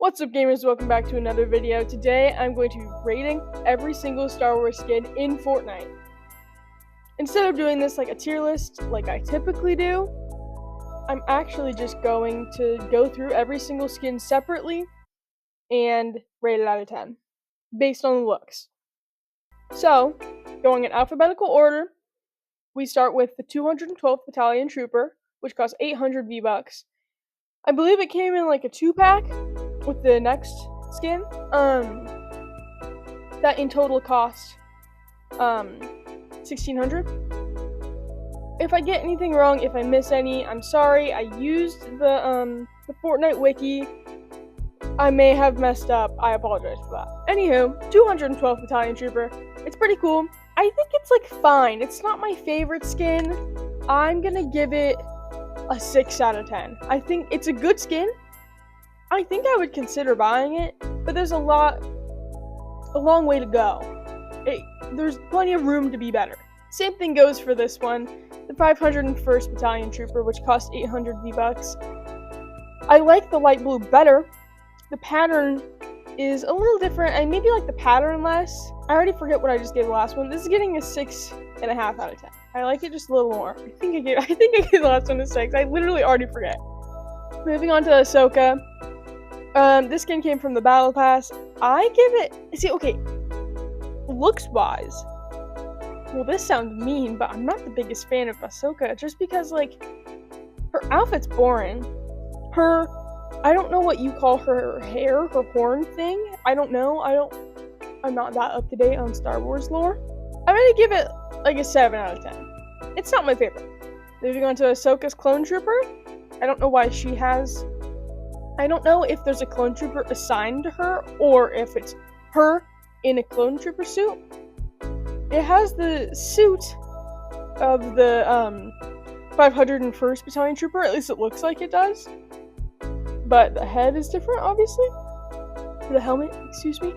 What's up, gamers? Welcome back to another video. Today I'm going to be rating every single Star Wars skin in Fortnite. Instead of doing this like a tier list like I typically do, I'm actually just going to go through every single skin separately and rate it out of 10 based on the looks. So, going in alphabetical order, we start with the 212th Battalion Trooper, which costs 800 V-Bucks. I believe it came in like a 2-pack with the next skin. That in total cost 1,600. If I get anything wrong, if I miss any, I'm sorry. I used the Fortnite wiki. I may have messed up. I apologize for that. Anywho, 212th Battalion Trooper. It's pretty cool. I think it's like fine. It's not my favorite skin. I'm gonna give it a 6 out of 10. I think it's a good skin. I think I would consider buying it, but there's a long way to go. There's plenty of room to be better. Same thing goes for this one, the 501st Battalion Trooper, which costs 800 V-Bucks. I like the light blue better. The pattern is a little different. I maybe like the pattern less. I already forget what I just gave the last one. This is getting a 6.5 out of 10. I like it just a little more. I think I gave the last one a 6. I literally already forget. Moving on to Ahsoka. This skin came from the Battle Pass. I give it... looks-wise. Well, this sounds mean, but I'm not the biggest fan of Ahsoka, just because, like, her outfit's boring. I don't know what you call her hair, her horn thing. I don't know. I'm not that up to date on Star Wars lore. I'm gonna give it, like, a 7 out of 10. It's not my favorite. Moving on to Ahsoka's Clone Trooper. I don't know why she has... I don't know if there's a Clone Trooper assigned to her, or if it's her in a Clone Trooper suit. It has the suit of the 501st Battalion Trooper, at least it looks like it does. But the head is different, obviously. The helmet, excuse me.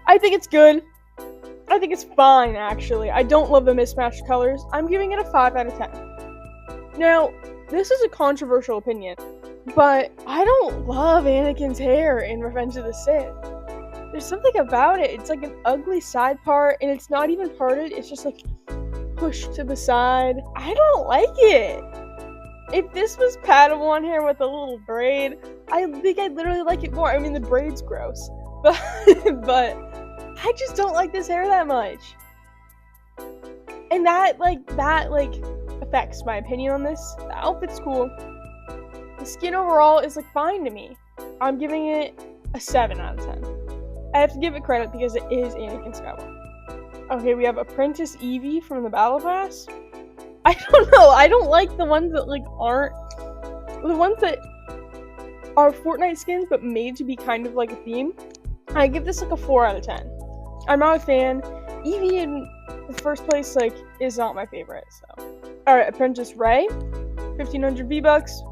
I think it's good. I think it's fine, actually. I don't love the mismatched colors. I'm giving it a 5 out of 10. Now, this is a controversial opinion, but I don't love Anakin's hair in Revenge of the Sith. There's something about it. It's like an ugly side part, and it's not even parted. It's just like pushed to the side. I don't like it. If this was Padawan hair with a little braid, I think I'd literally like it more. I mean, the braid's gross, but I just don't like this hair that much. And that affects my opinion on this. The outfit's cool. The skin overall is like fine to me. I'm giving it a 7 out of 10. I have to give it credit because it is Anakin Skywalker. Okay, we have Apprentice Evie from the Battle Pass. I don't know. I don't like the ones that aren't the ones that are Fortnite skins but made to be kind of like a theme. I give this like a 4 out of 10. I'm not a fan. Evie in the first place is not my favorite. So, all right, Apprentice Rey, 1,500 V-Bucks.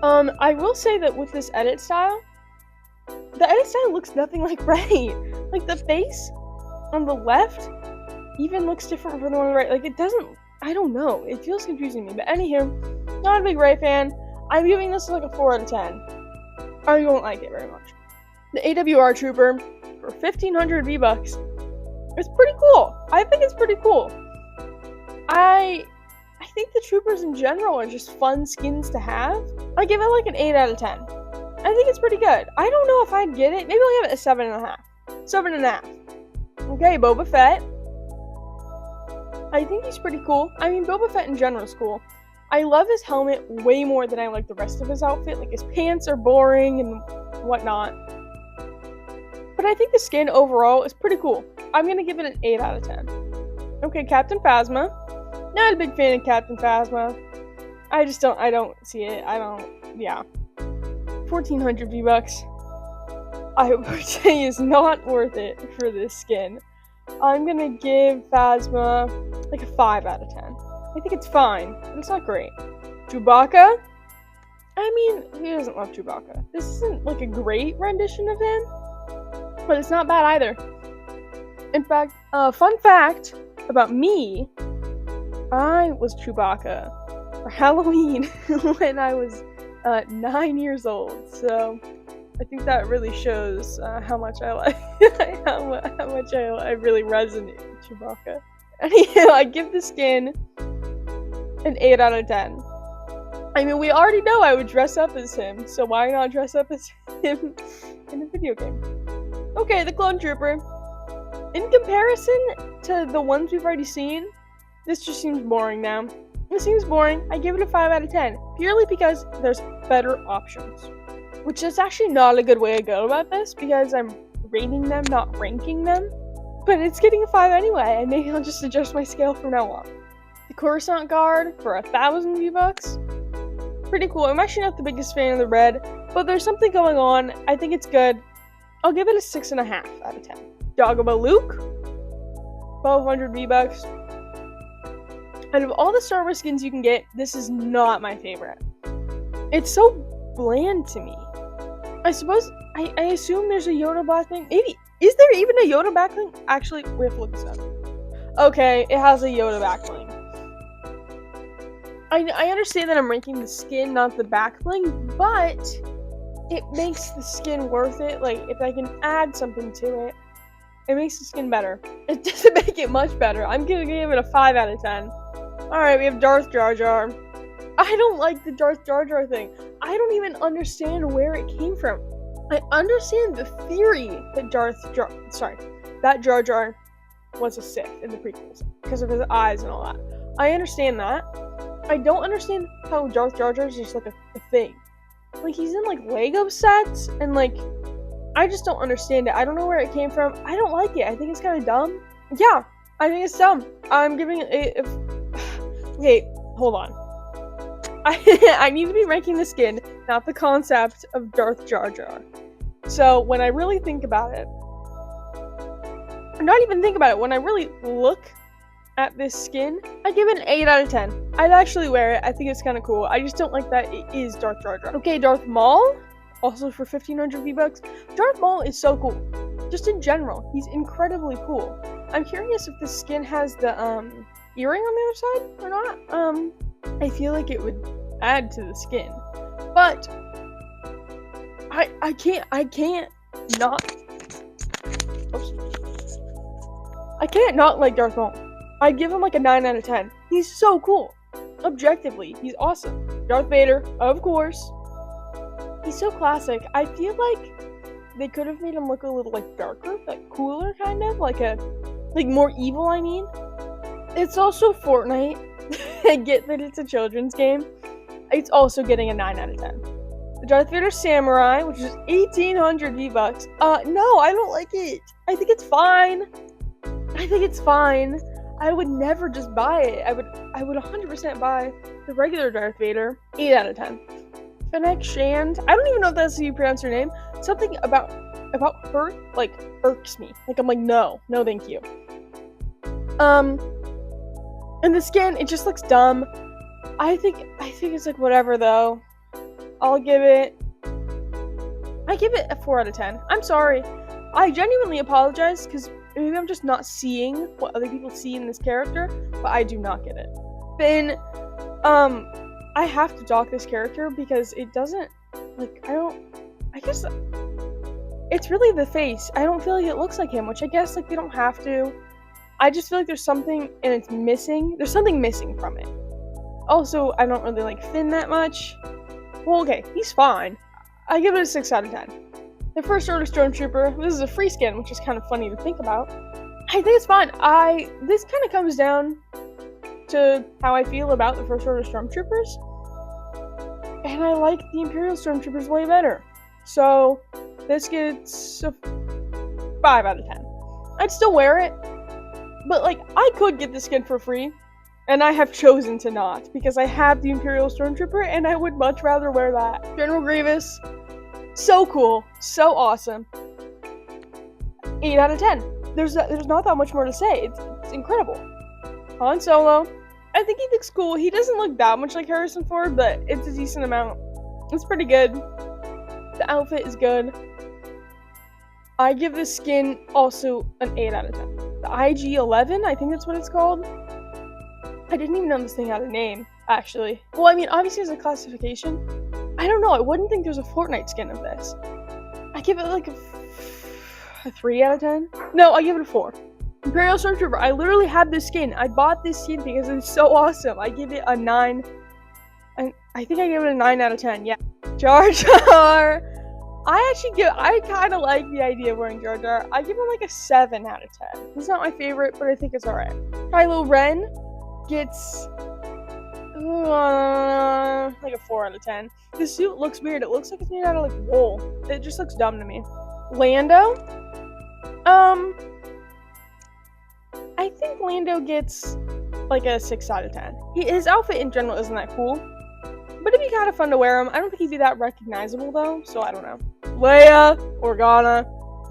I will say that with this edit style, the edit style looks nothing like Rey. Like, the face on the left even looks different from the one on the right. Like, it doesn't... I don't know. It feels confusing to me. But anywho, not a big Rey fan. I'm giving this like a 4 out of 10. I won't like it very much. The AWR Trooper for 1,500 V-Bucks. It's pretty cool. I think it's pretty cool. I think the troopers in general are just fun skins to have. I give it like an 8 out of 10. I think it's pretty good. I don't know if I'd get it. Maybe I'll give it a 7.5. 7.5. Okay, Boba Fett. I think he's pretty cool. I mean, Boba Fett in general is cool. I love his helmet way more than I like the rest of his outfit. Like, his pants are boring and whatnot. But I think the skin overall is pretty cool. I'm gonna give it an 8 out of 10. Okay, Captain Phasma. Not a big fan of Captain Phasma. I don't see it. Yeah. 1,400 V-Bucks. I would say is not worth it for this skin. I'm gonna give Phasma like a 5 out of 10. I think it's fine, but it's not great. Chewbacca? I mean, who doesn't love Chewbacca? This isn't like a great rendition of him, but it's not bad either. In fact, fun fact about me, I was Chewbacca for Halloween when I was 9 years old. So I think that really shows how much I like, how much I really resonate with Chewbacca. Anyhow, I give the skin an 8 out of 10. I mean, we already know I would dress up as him, so why not dress up as him in a video game? Okay, the Clone Trooper. In comparison to the ones we've already seen, this just seems boring now. It seems boring. I give it a 5 out of 10, purely because there's better options. Which is actually not a good way to go about this, because I'm rating them, not ranking them. But it's getting a 5 anyway, and maybe I'll just adjust my scale from now on. The Coruscant Guard for 1,000 V-Bucks. Pretty cool. I'm actually not the biggest fan of the red, but there's something going on. I think it's good. I'll give it a 6.5 out of 10. Dagobah Luke, 1,200 V-Bucks. Out of all the Star Wars skins you can get, this is not my favorite. It's so bland to me. I suppose, I assume there's a Yoda backbling. Maybe, is there even a Yoda backbling? Actually, we have to look this up. Okay, it has a Yoda backbling. I understand that I'm ranking the skin, not the backbling, but it makes the skin worth it. Like, if I can add something to it, it makes the skin better. It doesn't make it much better. I'm gonna give it a 5 out of 10. Alright, we have Darth Jar Jar. I don't like the Darth Jar Jar thing. I don't even understand where it came from. I understand the theory that that Jar Jar was a Sith in the prequels because of his eyes and all that. I understand that. I don't understand how Darth Jar Jar is just like a thing. Like, he's in like Lego sets, and like, I just don't understand it. I don't know where it came from. I don't like it. I think it's kind of dumb. Yeah, I think it's dumb. I'm giving it. Wait, hold on. I need to be ranking the skin, not the concept of Darth Jar Jar. So when I really think about it, or not even think about it, when I really look at this skin, I give it an 8 out of 10. I'd actually wear it. I think it's kind of cool. I just don't like that it is Darth Jar Jar. Okay, Darth Maul, also for 1,500 V-Bucks. Darth Maul is so cool. Just in general, he's incredibly cool. I'm curious if the skin has the earring on the other side or not. I feel like it would add to the skin, but I can't not like Darth Maul. I'd give him like a 9 out of 10. He's so cool. Objectively, he's awesome. Darth Vader, of course. He's so classic. I feel like they could have made him look a little like darker, like cooler kind of, like more evil, I mean. It's also Fortnite. I get that it's a children's game. It's also getting a 9 out of 10. The Darth Vader Samurai, which is 1,800 V-Bucks. No, I don't like it. I think it's fine. I would never just buy it. I would 100% buy the regular Darth Vader. 8 out of 10. Fennec Shand. I don't even know if that's how you pronounce her name. Something about her, like, irks me. Like, I'm like, no, thank you. And the skin, it just looks dumb. I think it's like whatever though. I give it a 4 out of 10. I'm sorry. I genuinely apologize because maybe I'm just not seeing what other people see in this character, but I do not get it. Finn, I have to dock this character because it doesn't, like, I guess it's really the face. I don't feel like it looks like him, which I guess, like, they don't have to. I just feel like there's something, and it's missing. There's something missing from it. Also, I don't really like Finn that much. Well, okay, he's fine. I give it a 6 out of 10. The First Order Stormtrooper, this is a free skin, which is kind of funny to think about. I think it's fine. This kind of comes down to how I feel about the First Order Stormtroopers. And I like the Imperial Stormtroopers way better. So, this gets a 5 out of 10. I'd still wear it. But, like, I could get the skin for free, and I have chosen to not, because I have the Imperial Stormtrooper, and I would much rather wear that. General Grievous, so cool, so awesome. 8 out of 10. There's not that much more to say. It's incredible. Han Solo, I think he looks cool. He doesn't look that much like Harrison Ford, but it's a decent amount. It's pretty good. The outfit is good. I give this skin also an 8 out of 10. The IG-11, I think that's what it's called. I didn't even know this thing had a name, actually. Well, I mean, obviously it's a classification. I don't know, I wouldn't think there's a Fortnite skin of this. I give it like a 3 out of 10. No, I give it a 4. Imperial Stormtrooper, I literally have this skin. I bought this skin because it's so awesome. I give it a 9. And I think I give it a 9 out of 10, yeah. Jar Jar. I kind of like the idea of wearing Jar Jar. I give him like a 7 out of 10. He's not my favorite, but I think it's alright. Kylo Ren gets like a 4 out of 10. The suit looks weird. It looks like it's made out of like wool. It just looks dumb to me. Lando, I think Lando gets like a 6 out of 10. His outfit in general isn't that cool, but it'd be kind of fun to wear him. I don't think he'd be that recognizable though, so I don't know. Leia Organa,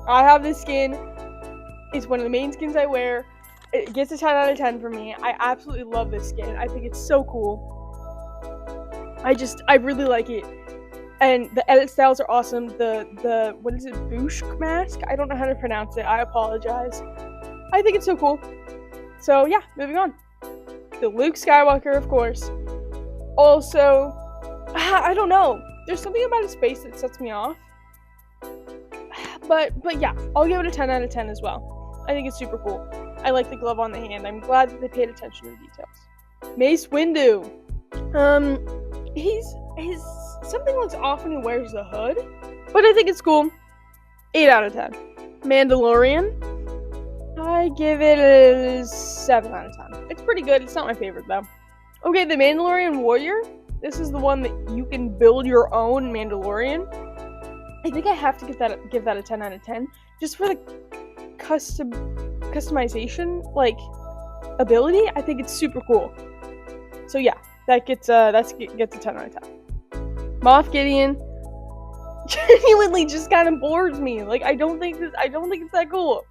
I have this skin. It's one of the main skins I wear. It gets a 10 out of 10 for me. I absolutely love this skin. I think it's so cool. I really like it. And the edit styles are awesome. The what is it, Boosh mask? I don't know how to pronounce it. I apologize. I think it's so cool. So yeah, moving on. The Luke Skywalker, of course. Also, I don't know. There's something about his face that sets me off. But yeah, I'll give it a 10 out of 10 as well. I think it's super cool. I like the glove on the hand. I'm glad that they paid attention to the details. Mace Windu. His something looks off when he wears the hood, but I think it's cool. 8 out of 10. Mandalorian. I give it a 7 out of 10. It's pretty good. It's not my favorite though. Okay, the Mandalorian Warrior. This is the one that you can build your own Mandalorian. I think I have to give that a 10 out of 10, just for the customization, like, ability. I think it's super cool. So yeah, that gets a 10 out of 10. Moff Gideon genuinely just kind of bores me. Like, I don't think it's that cool.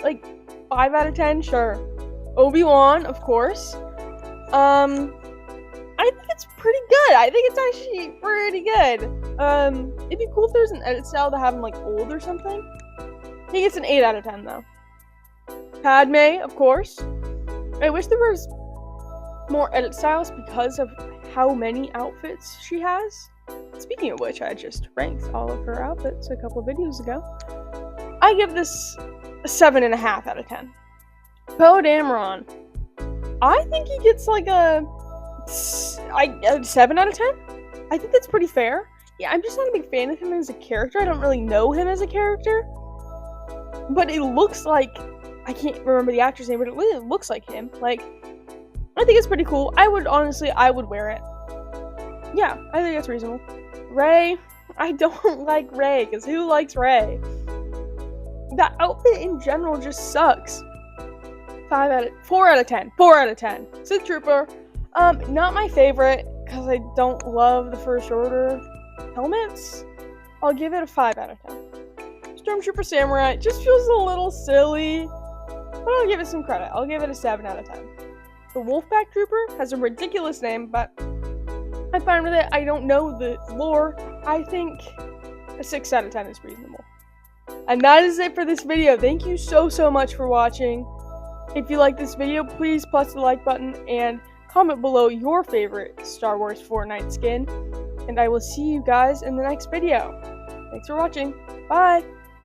Like, 5 out of 10, sure. Obi-Wan, of course. I think it's pretty good. I think it's actually pretty good. It'd be cool if there's an edit style to have him like old or something. He gets an 8 out of 10 though. Padme, of course. I wish there was more edit styles because of how many outfits she has. Speaking of which, I just ranked all of her outfits a couple of videos ago. I give this a 7.5 out of 10. Poe Dameron. I think he gets like a 7 out of 10. I think that's pretty fair. Yeah, I'm just not a big fan of him as a character. I don't really know him as a character. But it looks like, I can't remember the actor's name, but it really looks like him. Like, I think it's pretty cool. I would wear it. Yeah, I think that's reasonable. Rey, I don't like Rey, because who likes Rey? That outfit in general just sucks. 4 out of 10. 4 out of 10. Sith Trooper, not my favorite, because I don't love the First Order helmets. I'll give it a 5 out of 10. Stormtrooper Samurai just feels a little silly, but I'll give it some credit. I'll give it a 7 out of 10. The Wolfpack Trooper has a ridiculous name, but I'm fine with it. I don't know the lore. I think a 6 out of 10 is reasonable. And that is it for this video. Thank you so much for watching. If you like this video, please press the like button and comment below your favorite Star Wars Fortnite skin. And I will see you guys in the next video. Thanks for watching. Bye!